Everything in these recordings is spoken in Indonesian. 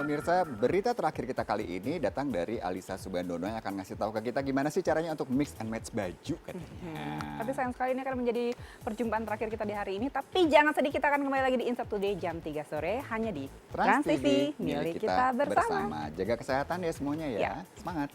pemirsa, berita terakhir kita kali ini datang dari Alyssa Soebandono yang akan ngasih tahu ke kita gimana sih caranya untuk mix and match baju katanya. Tapi sayang sekali ini akan menjadi perjumpaan terakhir kita di hari ini. Tapi jangan sedih, kita akan kembali lagi di Insert Today jam 3 sore hanya di Trans TV, milik kita bersama. Jaga kesehatan ya semuanya ya. Semangat.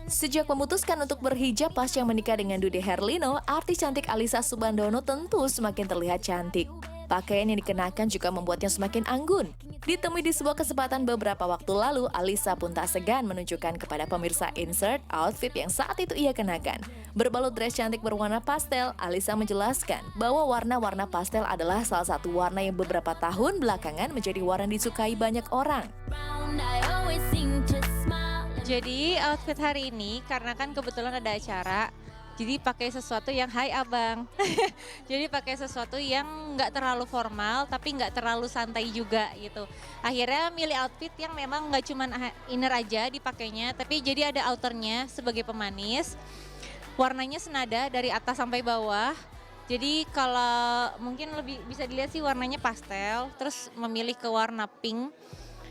Sejak memutuskan untuk berhijab pasca menikah dengan Dude Herlino, artis cantik Alyssa Soebandono tentu semakin terlihat cantik. Pakaian yang dikenakan juga membuatnya semakin anggun. Ditemui di sebuah kesempatan beberapa waktu lalu, Alyssa pun tak segan menunjukkan kepada pemirsa Insert outfit yang saat itu ia kenakan. Berbalut dress cantik berwarna pastel, Alyssa menjelaskan bahwa warna-warna pastel adalah salah satu warna yang beberapa tahun belakangan menjadi warna disukai banyak orang. Jadi outfit hari ini karena kan kebetulan ada acara, jadi pakai sesuatu yang hai abang. Jadi pakai sesuatu yang nggak terlalu formal tapi nggak terlalu santai juga gitu. Akhirnya milih outfit yang memang nggak cuma inner aja dipakainya, tapi jadi ada outernya sebagai pemanis. Warnanya senada dari atas sampai bawah. Jadi kalau mungkin lebih bisa dilihat sih warnanya pastel, terus memilih ke warna pink.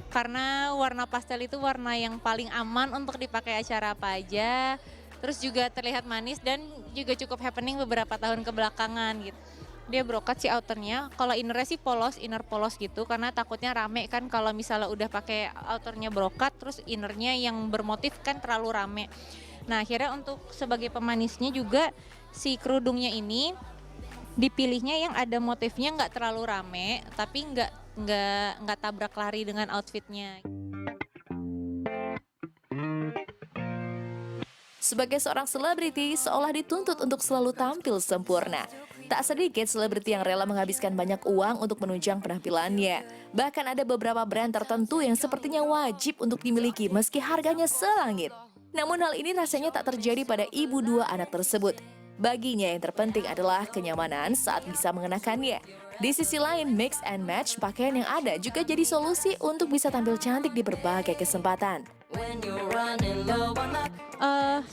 Karena warna pastel itu warna yang paling aman untuk dipakai acara apa aja. Terus juga terlihat manis dan juga cukup happening beberapa tahun kebelakangan gitu. Dia brokat sih outernya, kalau innernya sih polos, inner polos gitu. Karena takutnya rame kan kalau misalnya udah pakai outernya brokat, terus innernya yang bermotif kan terlalu rame. Nah akhirnya untuk sebagai pemanisnya juga si kerudungnya ini dipilihnya yang ada motifnya nggak terlalu rame, tapi nggak tabrak lari dengan outfitnya. Sebagai seorang selebriti, seolah dituntut untuk selalu tampil sempurna. Tak sedikit selebriti yang rela menghabiskan banyak uang untuk menunjang penampilannya. Bahkan ada beberapa brand tertentu yang sepertinya wajib untuk dimiliki meski harganya selangit. Namun hal ini rasanya tak terjadi pada ibu dua anak tersebut. Baginya yang terpenting adalah kenyamanan saat bisa mengenakannya. Di sisi lain, mix and match pakaian yang ada juga jadi solusi untuk bisa tampil cantik di berbagai kesempatan.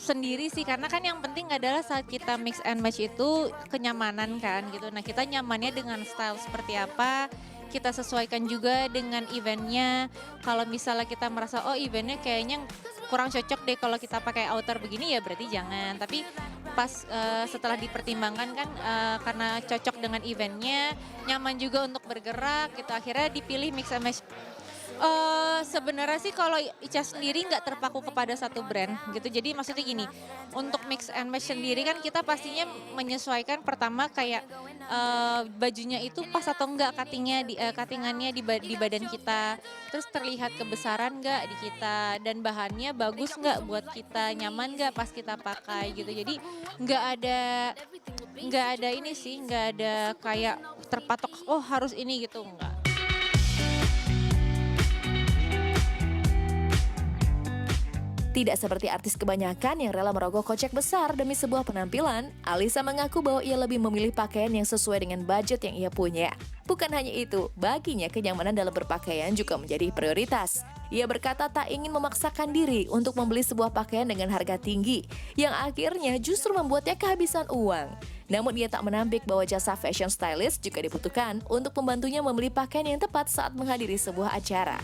Sendiri sih, karena kan yang penting adalah saat kita mix and match itu kenyamanan kan gitu. Nah kita nyamannya dengan style seperti apa, kita sesuaikan juga dengan eventnya. Kalau misalnya kita merasa oh eventnya kayaknya kurang cocok deh kalau kita pakai outer begini, ya berarti jangan. Tapi pas setelah dipertimbangkan kan karena cocok dengan eventnya, nyaman juga untuk bergerak gitu, akhirnya dipilih mix and match. Sebenarnya sih kalau Ica sendiri nggak terpaku kepada satu brand gitu. Jadi maksudnya gini, untuk mix and match sendiri kan kita pastinya menyesuaikan pertama kayak bajunya itu pas atau enggak cuttingannya di badan kita. Terus terlihat kebesaran nggak di kita dan bahannya bagus nggak buat kita, nyaman nggak pas kita pakai gitu. Jadi nggak ada ini sih, nggak ada kayak terpatok oh harus ini gitu, enggak. Tidak seperti artis kebanyakan yang rela merogoh kocek besar demi sebuah penampilan, Alyssa mengaku bahwa ia lebih memilih pakaian yang sesuai dengan budget yang ia punya. Bukan hanya itu, baginya kenyamanan dalam berpakaian juga menjadi prioritas. Ia berkata tak ingin memaksakan diri untuk membeli sebuah pakaian dengan harga tinggi, yang akhirnya justru membuatnya kehabisan uang. Namun ia tak menampik bahwa jasa fashion stylist juga dibutuhkan untuk membantunya membeli pakaian yang tepat saat menghadiri sebuah acara.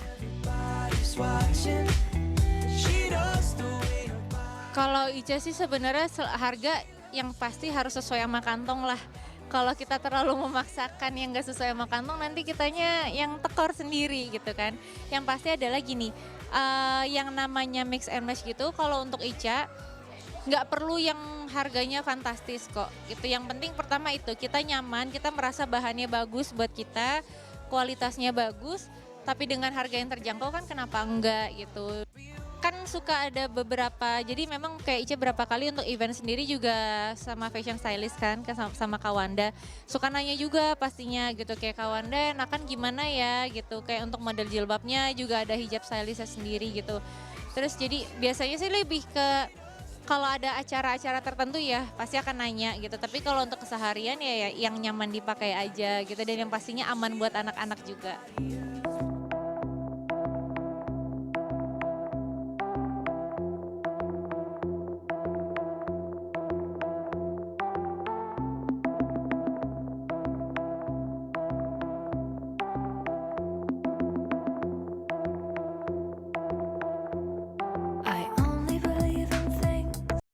Kalau Ica sih sebenarnya harga yang pasti harus sesuai sama kantong lah. Kalau kita terlalu memaksakan yang nggak sesuai sama kantong, nanti kitanya yang tekor sendiri gitu kan. Yang pasti adalah gini, yang namanya mix and match gitu, kalau untuk Ica nggak perlu yang harganya fantastis kok. Gitu. Yang penting pertama itu kita nyaman, kita merasa bahannya bagus buat kita, kualitasnya bagus, tapi dengan harga yang terjangkau kan kenapa enggak gitu. Kan suka ada beberapa, jadi memang kayak Ica berapa kali untuk event sendiri juga sama fashion stylist kan sama Kawanda. Suka nanya juga pastinya gitu, kayak Kawanda enakan gimana ya gitu. Kayak untuk model jilbabnya juga ada hijab stylistnya sendiri gitu. Terus jadi biasanya sih lebih ke kalau ada acara-acara tertentu ya pasti akan nanya gitu. Tapi kalau untuk keseharian ya yang nyaman dipakai aja gitu. Dan yang pastinya aman buat anak-anak juga.